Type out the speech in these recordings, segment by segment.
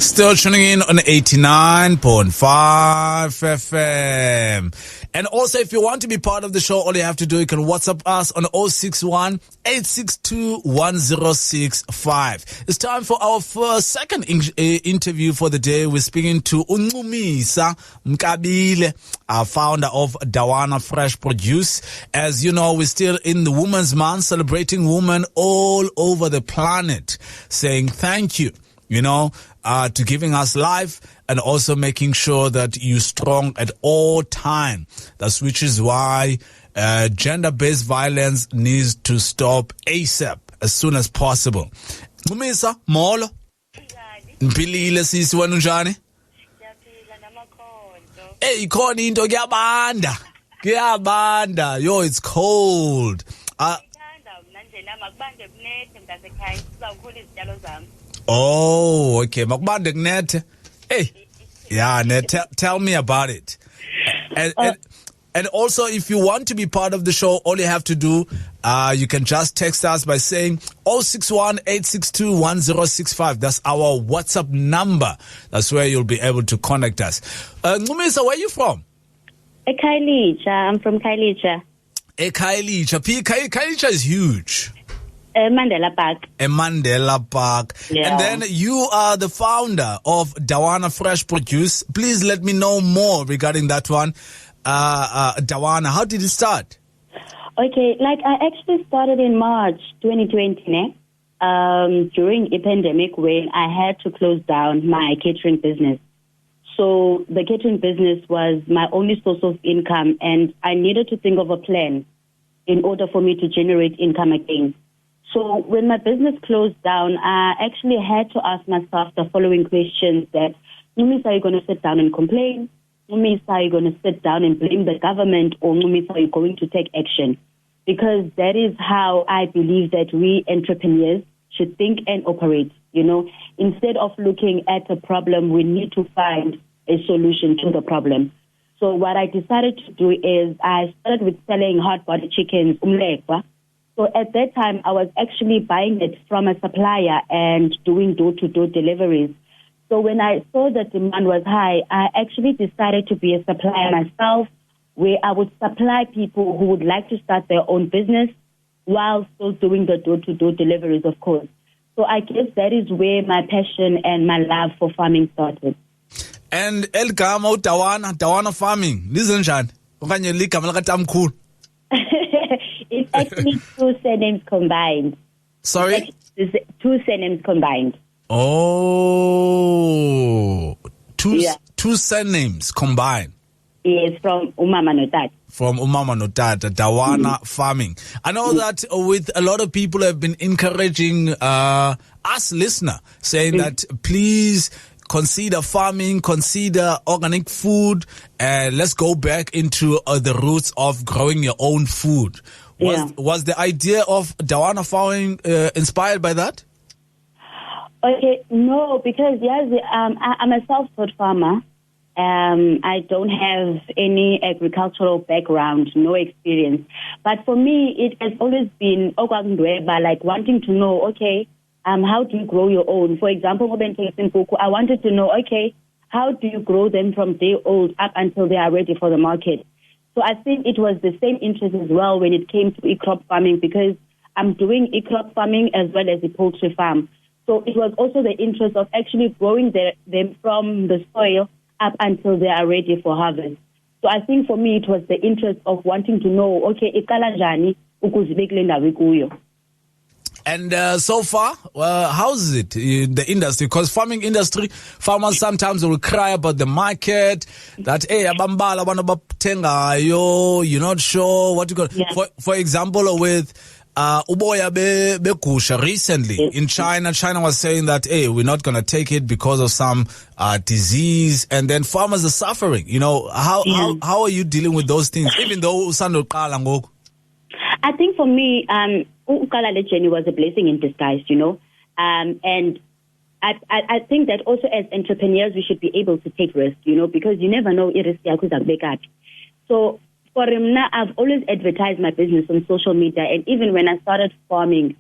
Still tuning in on 89.5 FM. And also, if you want to be part of the show, all you have to do, you can WhatsApp us on 061 862 1065. It's time for our second interview for the day. We're speaking to Uncumisa Mkabile, our founder of Dawana Fresh Produce. As you know, we're still in the Women's Month, celebrating women all over the planet, saying thank you, to giving us life and also making sure that you're strong at all time. That's which is why gender-based violence needs to stop ASAP, as soon as possible. Mumisa, molo. Mpilile sisi wenu njani? Hey, ikhona into kuyabanda. Yo, it's cold. Oh, okay. Makubande kunethe. Hey, yeah, tell me about it. And also, if you want to be part of the show, all you have to do, you can just text us by saying 061 862 1065. That's our WhatsApp number. That's where you'll be able to contact us. Ngumisa, where are you from? Khayelitsha. I'm from Khayelitsha. Khayelitsha. Khayelitsha is huge. Mandela Park. Yeah. And then you are the founder of Dawana Fresh Produce. Please let me know more regarding that one. Dawana, how did it start? Okay, I actually started in March 2020, during a pandemic when I had to close down my catering business. So the catering business was my only source of income, and I needed to think of a plan in order for me to generate income again. So when my business closed down, I actually had to ask myself the following questions that, Numisa, are you going to sit down and complain? Numisa, are you going to sit down and blame the government? Or Numisa, are you going to take action? Because that is how I believe that we entrepreneurs should think and operate. Instead of looking at a problem, we need to find a solution to the problem. So what I decided to do is I started with selling hot-body chickens, umlekwa. So at that time, I was actually buying it from a supplier and doing door-to-door deliveries. So when I saw that demand was high, I actually decided to be a supplier myself, where I would supply people who would like to start their own business while still doing the door-to-door deliveries, of course. So I guess that is where my passion and my love for farming started. And Elgama Dawana farming, listen, Shan. It's actually two surnames combined. Sorry? It's two surnames combined. Oh, two surnames combined. Yes, from Umama Notata. From Umama Notata, Dawana farming. I know that with a lot of people have been encouraging us listener, saying that please consider farming, consider organic food, and let's go back into the roots of growing your own food. Was the idea of Dawana farming inspired by that? Okay, no, because I'm a self-taught farmer. I don't have any agricultural background, no experience. But for me, it has always been like wanting to know, okay, how do you grow your own? For example, I wanted to know, okay, how do you grow them from day old up until they are ready for the market? So I think it was the same interest as well when it came to e-crop farming, because I'm doing e-crop farming as well as a poultry farm. So it was also the interest of actually growing them from the soil up until they are ready for harvest. So I think for me it was the interest of wanting to know, okay, iqala njani ukuzibekela indawo kuyo. And so far, how's it in the industry? Because farming industry, farmers sometimes will cry about the market, that, hey, abambala banabatengayo, you're not sure what you got. Yeah. For example, with uboya begusha recently in China was saying that, hey, we're not going to take it because of some disease, and then farmers are suffering. How are you dealing with those things, even though usando qala ngoku? I think for me, Ukalale journey was a blessing in disguise, and I think that also as entrepreneurs, we should be able to take risks, because you never know. So for Rimna, I've always advertised my business on social media, and even when I started farming,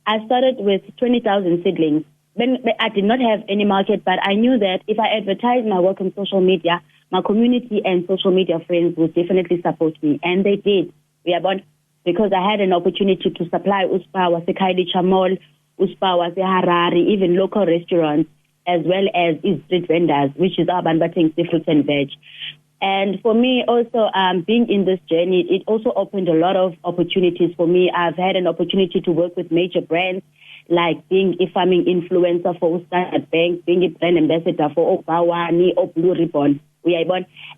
I started with 20,000 seedlings. I did not have any market, but I knew that if I advertised my work on social media, my community and social media friends would definitely support me. And they did. Because I had an opportunity to supply Uspa was a Kailicha Mall, Uspa was a Harare, even local restaurants, as well as street vendors, which is our Banbateng seafood and veg. And for me also, being in this journey, it also opened a lot of opportunities for me. I've had an opportunity to work with major brands, like being a farming influencer for Standard Bank, being a brand ambassador for Okbawani or Blue Ribbon,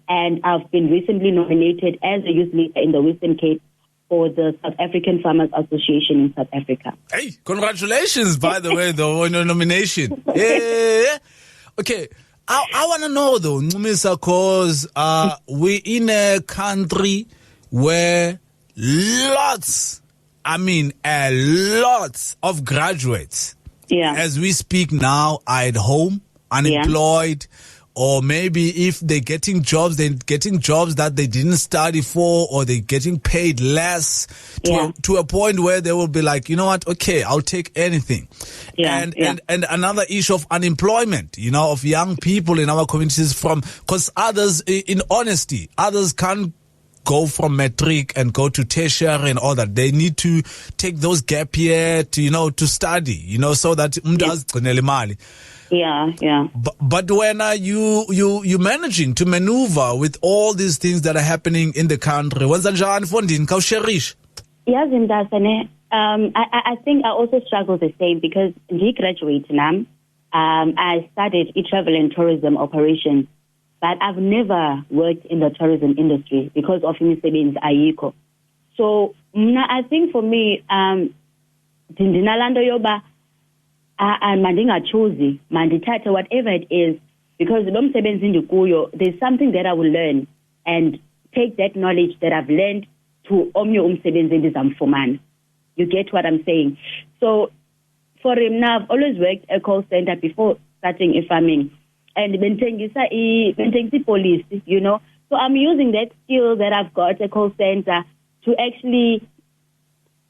and I've been recently nominated as a youth leader in the Western Cape for the South African Farmers Association in South Africa. Hey, congratulations, by the way, though, on your nomination. Yeah. Okay. I want to know, though, Ncumisa, because we're in a country where lots of graduates, as we speak now, are at home, unemployed, or maybe if they're getting jobs that they didn't study for, or they're getting paid less to a point where they will be like, you know what, okay, I'll take anything. And another issue of unemployment, of young people in our communities because others, in honesty, others can't go from matric and go to tertiary and all that. They need to take those gap year to study, so that mali. Yeah. But when are you managing to maneuver with all these things that are happening in the country? Yes, I think I also struggle the same because I graduate now. I studied travel and tourism operations, but I've never worked in the tourism industry because of imisebenzi ayikho. So I think for me, ndinalando yoba mandingachoose, mandithathe whatever it is, because there's something that I will learn and take that knowledge that I've learned to omnye umsebenzi endizamfumana. You get what I'm saying? So for him now, I've always worked a call center before starting a farming, and bentengisa police, So I'm using that skill that I've got a call center to actually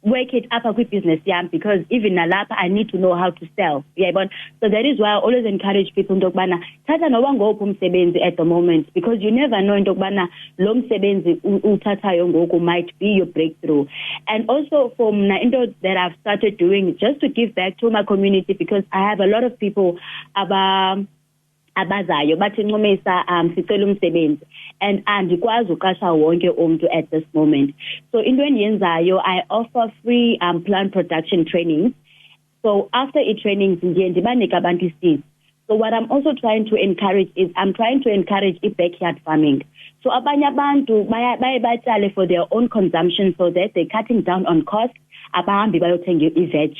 work it up with business, because even nalapha I need to know how to sell. So that is why I always encourage people tata noba ngophi umsebenzi at the moment, because you never know intokubana lo msebenzi uthathayo ngoku might be your breakthrough. And also for mna into that I've started doing just to give back to my community, because I have a lot of people abazayo bathi Ncumisa sicela umsebenzi, and andikwazi uqasha wonke umuntu at this moment. So into endiyenzayo, I offer free plant production trainings. So after trainings ndiye ndibanike abantu seeds. So what I'm also trying to encourage is I'm trying to encourage backyard farming. So abanye abantu baye batshale for their own consumption, so that they're cutting down on costs. Abahambi bayothenga veg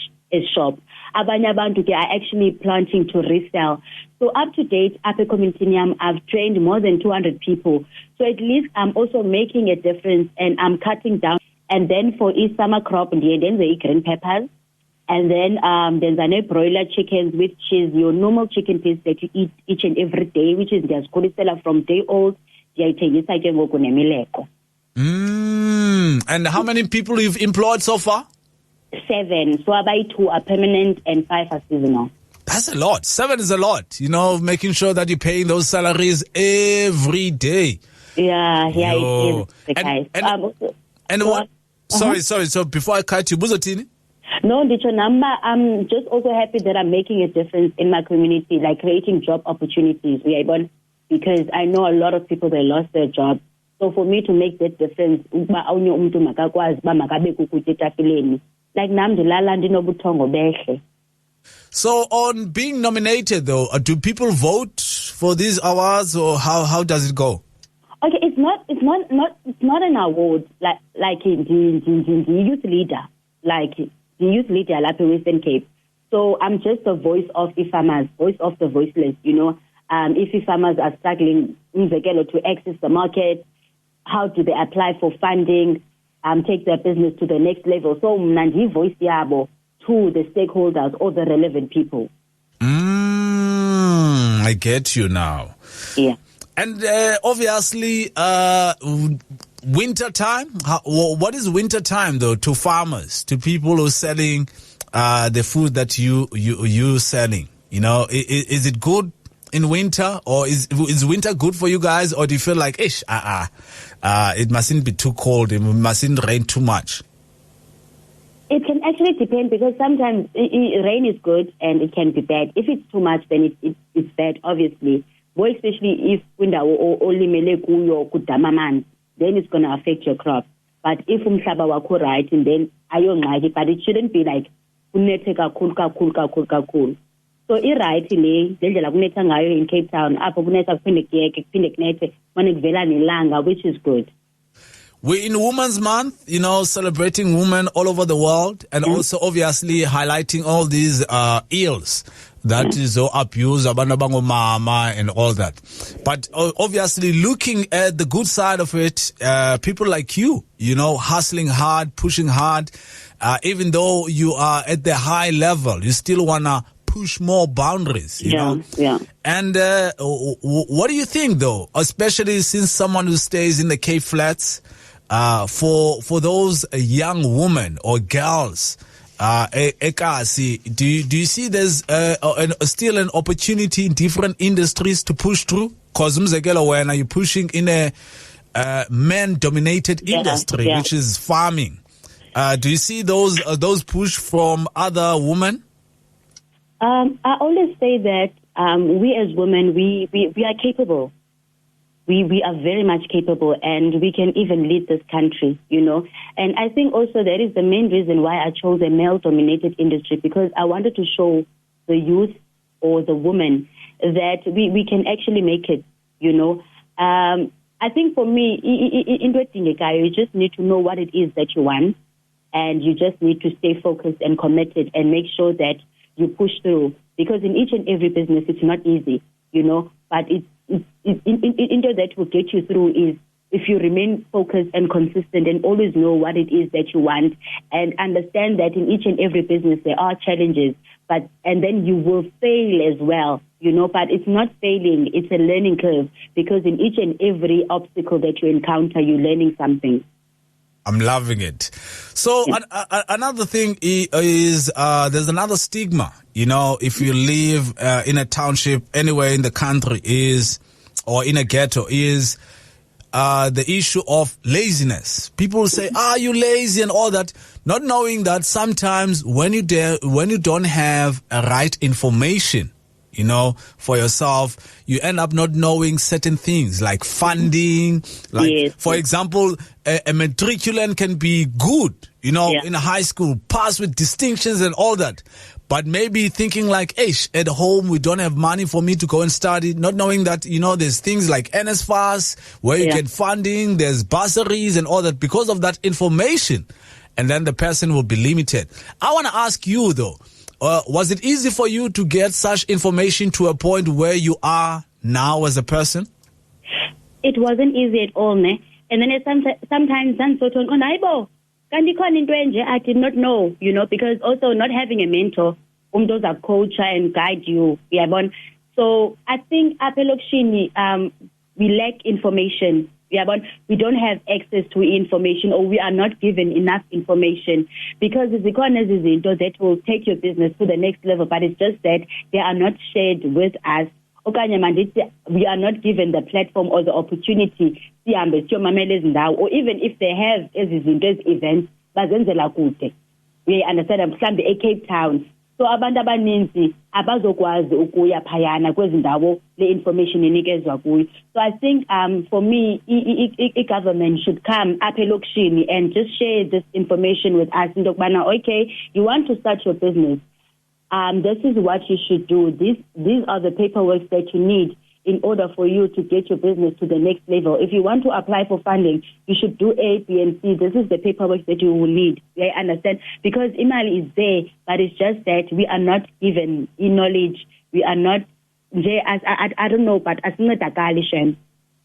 shop. Abanye abantu are actually planting to resell. So up to date, at the community, I've trained more than 200 people. So at least I'm also making a difference, and I'm cutting down. And then for each summer crop, then the green peppers. And then there's a broiler chickens, which is your normal chicken piece that you eat each and every day, which is just seller from day old. And how many people you've employed so far? 7. So about 2 are permanent and 5 are seasonal. That's a lot. 7 is a lot, making sure that you're paying those salaries every day. Yeah, it is. And what? Sorry. So before I cut you, Buzotini? No, I'm just also happy that I'm making a difference in my community, like creating job opportunities. Because I know a lot of people, they lost their jobs. So for me to make that difference, like so on being nominated, though, do people vote for these awards, or how does it go? Okay, it's not an award like the youth leader, like the youth leader at the Western Cape. So I'm just the voice of the farmers, voice of the voiceless. If the farmers are struggling to access the market, how do they apply for funding? Take their business to the next level. So Nandi voice yabo to the stakeholders or the relevant people. I get you now. Yeah. And obviously, winter time. What is winter time though to farmers, to people who are selling the food that you selling? You know, is it good in winter, or is winter good for you guys, or do you feel like, it mustn't be too cold, it mustn't rain too much? It can actually depend, because sometimes rain is good and it can be bad. If it's too much, then it's bad, obviously. More especially if olimele kuyo kudama amanzi, then it's going to affect your crop. But if umhlaba wakho right, and then ayongxaki, but it shouldn't be like kunethe kakhulu. So right le ndlela kunetha ngayo in Cape Town, apho kunetha kuphinde kunethe manje kuvela nelanga, which is good. We're in Women's Month, you know, celebrating women all over the world, and also obviously highlighting all these ills that is abuse, abantu mama and all that. But obviously looking at the good side of it, people like you know, hustling hard, pushing hard, even though you are at the high level, you still want to push more boundaries, you know? Yeah. And what do you think, though, especially since someone who stays in the Cape Flats, for those young women or girls, do you see there's still an opportunity in different industries to push through? Because when you're pushing in a man-dominated industry, which is farming, do you see those push from other women? I always say that we as women, we are capable. We are very much capable, and we can even lead this country, you know. And I think also that is the main reason why I chose a male-dominated industry, because I wanted to show the youth or the women that we can actually make it, you know. I think for me, you just need to know what it is that you want, and you just need to stay focused and committed and make sure that you push through. Because in each and every business, it's not easy, you know, but into that will get you through is if you remain focused and consistent and always know what it is that you want, and understand that in each and every business there are challenges, and then you will fail as well, you know, but it's not failing, it's a learning curve, because in each and every obstacle that you encounter, you're learning something. I'm loving it. So another thing is there's another stigma, you know, if you live in a township anywhere in the country or in a ghetto is the issue of laziness. People say, you lazy and all that, not knowing that sometimes when you don't have a right information, you know, for yourself, you end up not knowing certain things like funding. Like, for example, a matriculant can be good, you know, in high school, pass with distinctions and all that. But maybe thinking like, at home, we don't have money for me to go and study, not knowing that, you know, there's things like NSFAS where you get funding, there's bursaries and all that because of that information. And then the person will be limited. I want to ask you, though, was it easy for you to get such information to a point where you are now as a person? It wasn't easy at all, ne? And then sometimes I did not know, you know, because also not having a mentor, those are coach and guide you. So I think we lack information. We don't have access to information, or we are not given enough information, because the economies is into that will take your business to the next level, but it's just that they are not shared with us. We are not given the platform or the opportunity, or even if they have events, we understand a Cape Town. So abantu abaninzi abazokwazi ukuya phayana kwezindawo le information inikezwa kuyo. So I think for me government should come up elokishini and just share this information with us. Okay, you want to start your business. This is what you should do. These are the paperwork that you need in order for you to get your business to the next level. If you want to apply for funding, you should do A, B, and C. This is the paperwork that you will need. I understand? Because email is there, but it's just that we are not given knowledge. We are not, I don't know, but as not a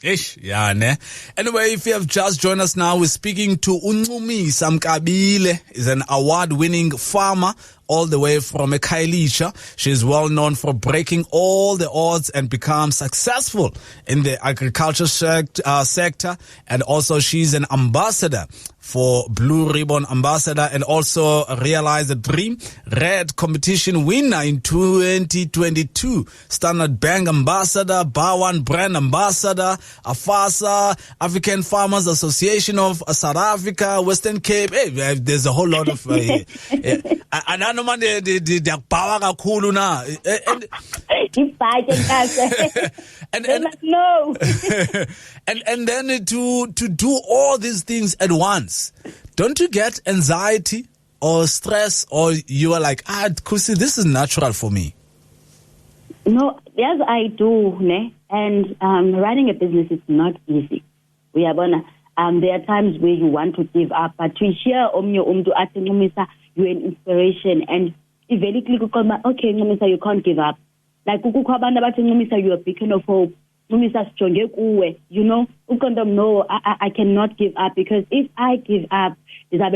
Anyway, if you have just joined us now, we're speaking to Unqumi Samkabile. He's an award-winning farmer all the way from Khayelitsha. She's well known for breaking all the odds and become successful in the agriculture sector. And also she's an ambassador for Blue Ribbon Ambassador, and also realized the dream red competition winner in 2022, Standard Bank Ambassador, Bawan Brand Ambassador, AFASA, African Farmers Association of South Africa, Western Cape. Hey, there's a whole lot of and and then to do all these things at once, don't you get anxiety or stress, or you are like, Kusi, this is natural for me? No, yes, I do, ne? And running a business is not easy. We are gonna. There are times where you want to give up, but to hear you're an inspiration, and eventually you come back, okay, you can't give up. Like you're a beacon of hope. You know, no, I cannot give up, because if I give up, because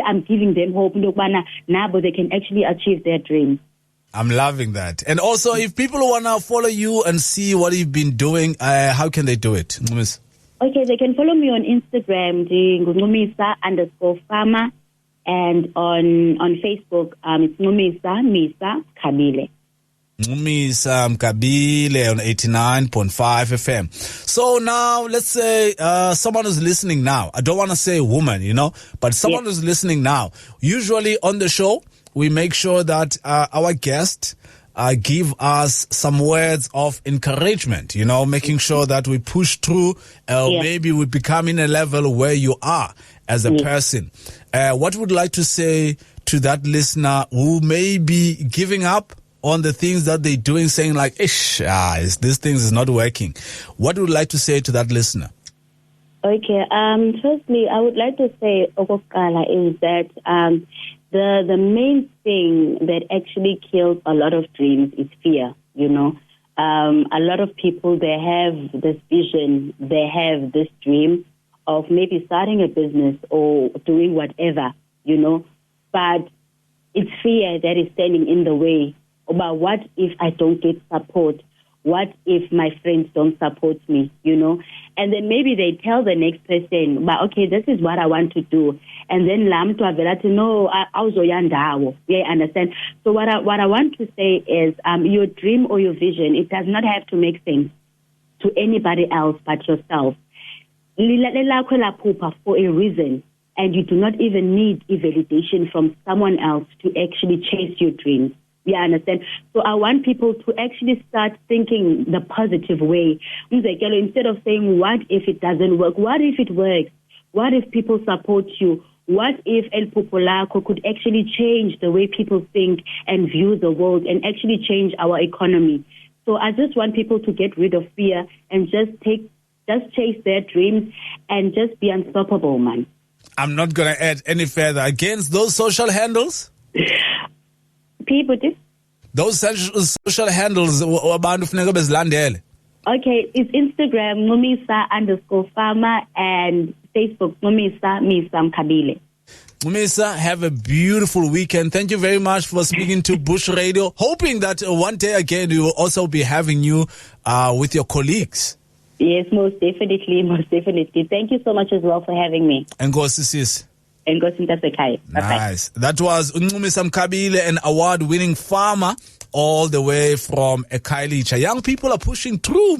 I'm giving them hope, they can actually achieve their dreams. I'm loving that. And also, if people want to follow you and see what you've been doing, how can they do it? Okay, they can follow me on Instagram, _farmer, and on Facebook, it's Misa Kabile. Misa Kabile on 89.5 FM. So now, let's say someone who's listening now. I don't want to say woman, but someone who's listening now. Usually on the show, we make sure that our guests give us some words of encouragement, making sure that we push through, maybe we become in a level where you are as a person. What would you like to say to that listener who may be giving up on the things that they're doing, saying like, this thing is not working? What would you like to say to that listener? Okay, firstly, I would like to say, Okokala, is that the main thing that actually kills a lot of dreams is fear, A lot of people, they have this vision, they have this dream of maybe starting a business or doing whatever, but it's fear that is standing in the way. About what if I don't get support? What if my friends don't support me, And then maybe they tell the next person, but okay, this is what I want to do. And then lam to avelati, no, yeah, understand. So what I want to say is, your dream or your vision, it does not have to make sense to anybody else but yourself. For a reason, and you do not even need a validation from someone else to actually chase your dreams. Yeah, understand. So I want people to actually start thinking the positive way. Instead of saying, what if it doesn't work? What if it works? What if people support you? What if El Popolaco could actually change the way people think and view the world and actually change our economy? So I just want people to get rid of fear and just chase their dreams and just be unstoppable, man. I'm not going to add any further against those social handles. People do. Those social handles, okay, it's Instagram, Mumisa_farmer, and Facebook, Misa Kabile. Mumisa, have a beautiful weekend. Thank you very much for speaking to Bush Radio. Hoping that one day again we will also be having you with your colleagues. Yes, most definitely. Thank you so much as well for having me. And go sis. Nice. That was Misa Kabile, an award-winning farmer all the way from Khayelitsha. Young people are pushing through.